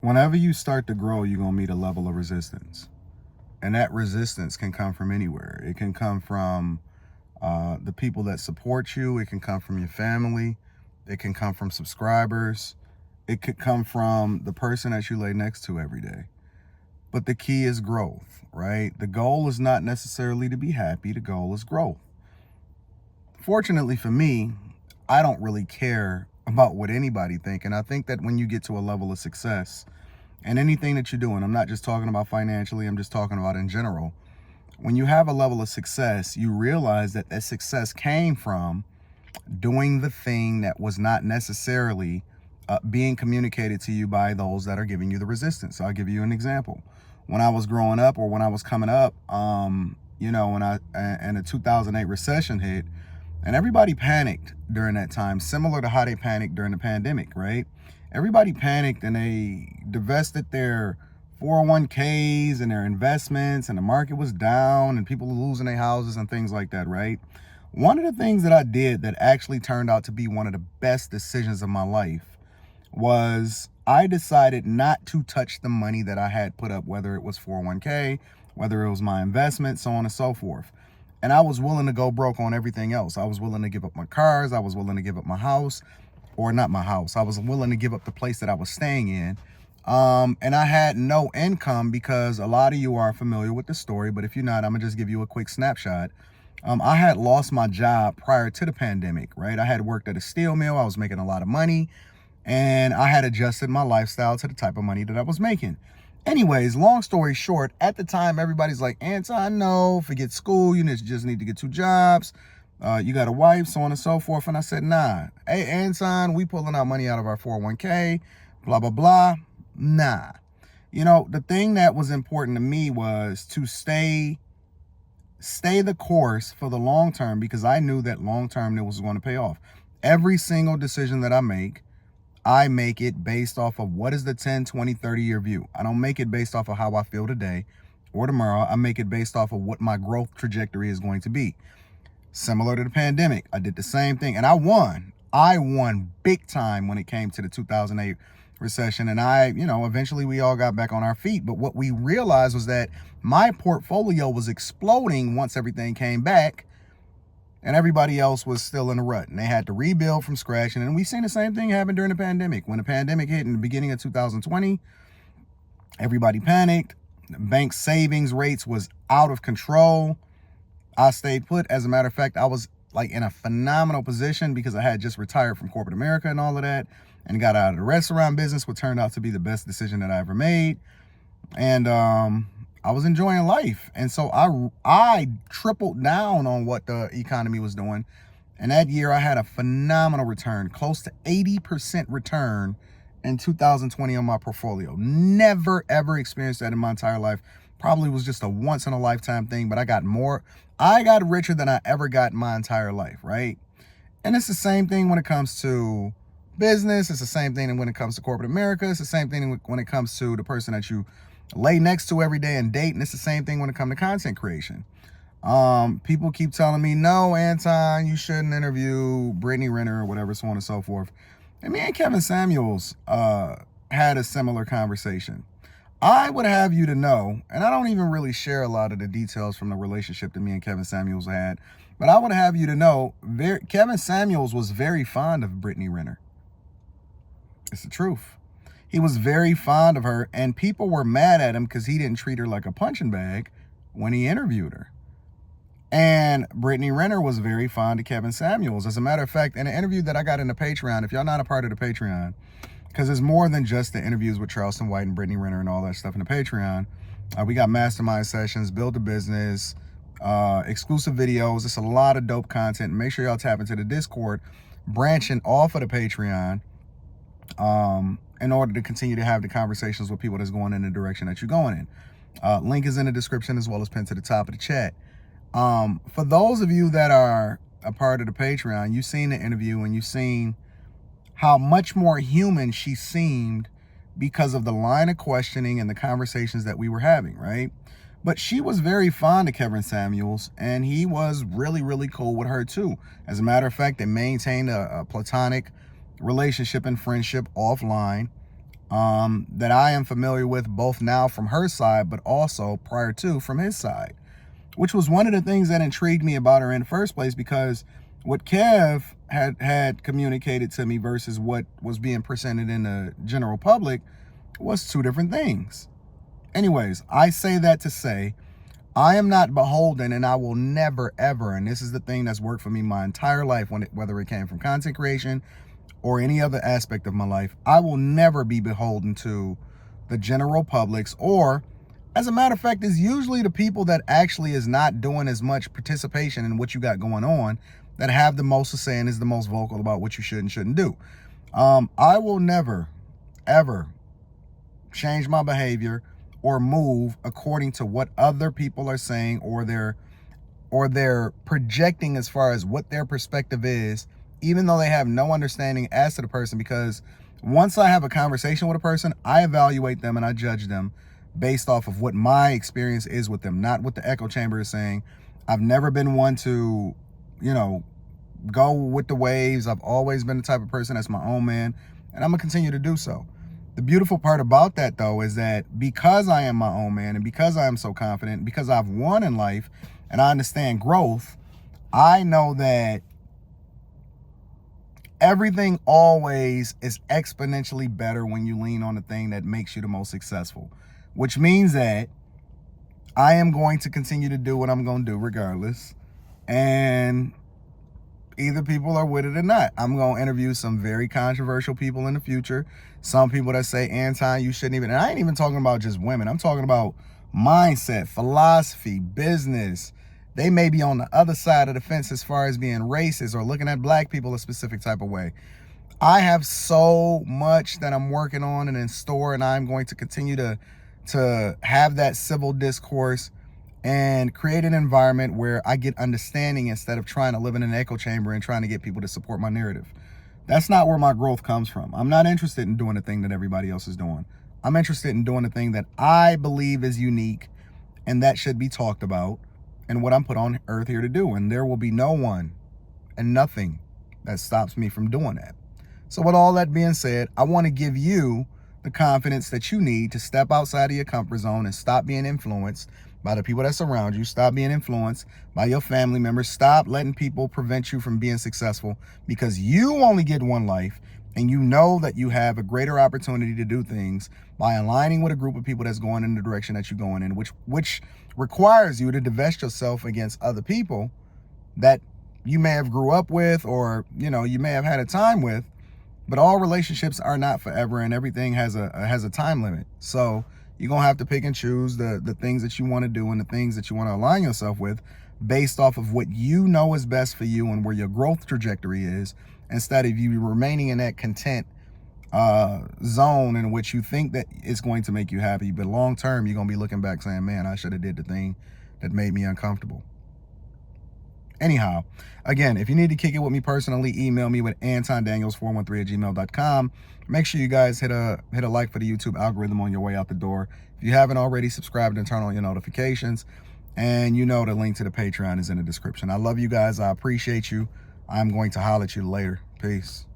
Whenever you start to grow, you're going to meet a level of resistance. And that resistance can come from anywhere. It can come from the people that support you. It can come from your family. It can come from subscribers. It could come from the person that you lay next to every day. But the key is growth, right? The goal is not necessarily to be happy. The goal is growth. Fortunately for me, I don't really care about what anybody think. And I think that when you get to a level of success and anything that you're doing, I'm not just talking about financially, I'm just talking about in general. When you have a level of success, you realize that that success came from doing the thing that was not necessarily being communicated to you by those that are giving you the resistance. So I'll give you an example. When I was growing up, or when I was coming up, when the 2008 recession hit, and everybody panicked during that time, similar to how they panicked during the pandemic, right? Everybody panicked and they divested their 401ks and their investments, and the market was down and people were losing their houses and things like that, right? One of the things that I did that actually turned out to be one of the best decisions of my life was I decided not to touch the money that I had put up, whether it was 401k, whether it was my investment, so on and so forth. And I was willing to go broke on everything else. I was willing to give up my cars. I was willing to give up my house, or not my house. I was willing to give up the place that I was staying in. And I had no income, because a lot of you are familiar with the story, but if you're not, I'm gonna just give you a quick snapshot. I had lost my job prior to the pandemic, right? I had worked at a steel mill. I was making a lot of money, and I had adjusted my lifestyle to the type of money that I was making. Anyways, long story short, at the time, everybody's like, Anton, no, forget school. You just need to get 2 jobs. You got a wife, so on and so forth. And I said, nah. Hey, Anton, we pulling out money out of our 401k, blah, blah, blah. Nah. The thing that was important to me was to stay the course for the long term, because I knew that long term it was going to pay off. Every single decision that I make it based off of what is the 10, 20, 30-year view. I don't make it based off of how I feel today or tomorrow. I make it based off of what my growth trajectory is going to be. Similar to the pandemic, I did the same thing, and I won. I won big time when it came to the 2008 recession, and eventually we all got back on our feet. But what we realized was that my portfolio was exploding once everything came back, and everybody else was still in a rut, and they had to rebuild from scratch. And then we seen the same thing happen during the pandemic. When the pandemic hit in the beginning of 2020, everybody panicked. Bank savings rates was out of control. I stayed put. As a matter of fact, I was like in a phenomenal position, because I had just retired from corporate America and all of that, and got out of the restaurant business, what turned out to be the best decision that I ever made. And I was enjoying life. And so I tripled down on what the economy was doing. And that year I had a phenomenal return, close to 80% return in 2020 on my portfolio. Never, ever experienced that in my entire life. Probably was just a once in a lifetime thing, but I got richer than I ever got in my entire life, right? And it's the same thing when it comes to business. It's the same thing when it comes to corporate America. It's the same thing when it comes to the person that you lay next to every day and date. And it's the same thing when it comes to content creation. People keep telling me, no, Anton, you shouldn't interview Brittany Renner or whatever, so on and so forth. And me and Kevin Samuels had a similar conversation. I would have you to know, and I don't even really share a lot of the details from the relationship that me and Kevin Samuels had, but I would have you to know, Kevin Samuels was very fond of Brittany Renner. It's the truth. He was very fond of her, and people were mad at him because he didn't treat her like a punching bag when he interviewed her. And Brittany Renner was very fond of Kevin Samuels. As a matter of fact, in an interview that I got in the Patreon, if y'all not a part of the Patreon, because it's more than just the interviews with Charleston White and Brittany Renner and all that stuff in the Patreon. We got mastermind sessions, build a business, exclusive videos. It's a lot of dope content. Make sure y'all tap into the Discord, branching off of the Patreon, in order to continue to have the conversations with people that's going in the direction that you're going in. Link is in the description, as well as pinned to the top of the chat. For those of you that are a part of the Patreon, you've seen the interview and you've seen how much more human she seemed because of the line of questioning and the conversations that we were having, right? But she was very fond of Kevin Samuels, and he was really, really cool with her too. As a matter of fact, they maintained a platonic relationship and friendship offline. that I am familiar with, both now from her side, but also prior to from his side, which was one of the things that intrigued me about her in the first place, because what Kev had communicated to me versus what was being presented in the general public was two different things. Anyways, I say that to say I am not beholden, and I will never, ever, and this is the thing that's worked for me my entire life, whether it came from content creation or any other aspect of my life, I will never be beholden to the general publics, or, as a matter of fact, is usually the people that actually is not doing as much participation in what you got going on, that have the most to say and is the most vocal about what you should and shouldn't do. I will never, ever change my behavior or move according to what other people are saying, or they're projecting as far as what their perspective is, even though they have no understanding as to the person. Because once I have a conversation with a person, I evaluate them and I judge them based off of what my experience is with them, not what the echo chamber is saying. I've never been one to, go with the waves. I've always been the type of person that's my own man, and I'm gonna continue to do so. The beautiful part about that, though, is that because I am my own man, and because I am so confident, because I've won in life and I understand growth, I know that everything always is exponentially better when you lean on the thing that makes you the most successful, which means that I am going to continue to do what I'm going to do regardless. And either people are with it or not. I'm going to interview some very controversial people in the future. Some people that say, Anton, you shouldn't even, and I ain't even talking about just women. I'm talking about mindset, philosophy, business. They may be on the other side of the fence as far as being racist or looking at black people a specific type of way. I have so much that I'm working on and in store, and I'm going to continue to have that civil discourse and create an environment where I get understanding instead of trying to live in an echo chamber and trying to get people to support my narrative. That's not where my growth comes from. I'm not interested in doing the thing that everybody else is doing. I'm interested in doing the thing that I believe is unique and that should be talked about, and what I'm put on earth here to do. And there will be no one and nothing that stops me from doing that. So with all that being said, I want to give you the confidence that you need to step outside of your comfort zone and stop being influenced by the people that surround you. Stop being influenced by your family members. Stop letting people prevent you from being successful, because you only get one life, and you know that you have a greater opportunity to do things by aligning with a group of people that's going in the direction that you're going in, which requires you to divest yourself against other people that you may have grew up with, or you may have had a time with. But all relationships are not forever, and everything has a time limit. So you're going to have to pick and choose the things that you want to do and the things that you want to align yourself with based off of what you know is best for you and where your growth trajectory is, instead of you remaining in that content zone in which you think that it's going to make you happy. But long term, you're going to be looking back saying, man, I should have did the thing that made me uncomfortable. Anyhow, again, if you need to kick it with me personally, email me with antondaniels413@gmail.com. Make sure you guys hit a like for the YouTube algorithm on your way out the door. If you haven't already, subscribed and turn on your notifications. And the link to the Patreon is in the description. I love you guys. I appreciate you. I'm going to holler at you later. Peace.